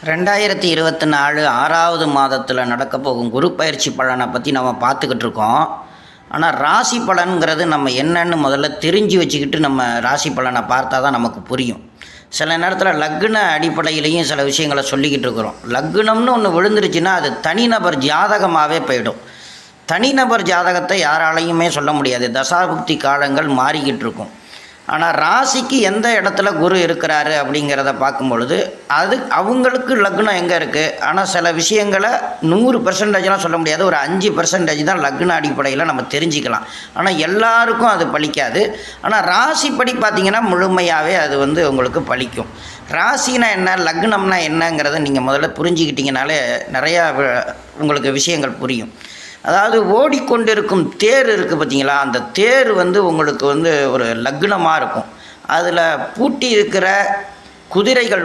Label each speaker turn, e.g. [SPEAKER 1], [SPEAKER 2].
[SPEAKER 1] 2024 6வது மாதத்தில் நடக்க போகும் குரு பயிற்சி பலனை பற்றி நம்ம பார்த்துக்கிட்டு இருக்கோம். ஆனால் ராசி பலன்கிறது நம்ம என்னன்னு முதல்ல தெரிஞ்சு வச்சுக்கிட்டு நம்ம ராசி பலனை பார்த்தா தான் நமக்கு புரியும். சில நேரத்தில் லக்ன அடிப்படையிலையும் சில விஷயங்களை சொல்லிக்கிட்டு இருக்கிறோம். லக்னம்னு ஒன்று விழுந்துருச்சுன்னா அது தனிநபர் ஜாதகமாகவே போயிடும். தனிநபர் ஜாதகத்தை யாராலையுமே சொல்ல முடியாது. தசாபுக்தி காலங்கள் மாறிக்கிட்டு இருக்கும். ஆனால் ராசிக்கு எந்த இடத்துல குரு இருக்கிறாரு அப்படிங்கிறத பார்க்கும் பொழுது அது அவங்களுக்கு லக்னம் எங்கே இருக்குது. ஆனால் சில விஷயங்களை 100% சொல்ல முடியாது. ஒரு 5% தான் லக்ன அடிப்படையில் நம்ம தெரிஞ்சுக்கலாம். ஆனால் எல்லாருக்கும் அது பலிக்காது. ஆனால் ராசிப்படி பார்த்திங்கன்னா முழுமையாகவே அது உங்களுக்கு பலிக்கும். ராசினா என்ன, லக்னம்னா என்னங்கிறத நீங்கள் முதல்ல புரிஞ்சுக்கிட்டிங்கனாலே நிறையா உங்களுக்கு விஷயங்கள் புரியும். அதாவது ஓடிக்கொண்டிருக்கும் தேர் இருக்குது பார்த்தீங்களா, அந்த தேர் உங்களுக்கு ஒரு லக்னமாக இருக்கும். அதில் பூட்டி இருக்கிற குதிரைகள்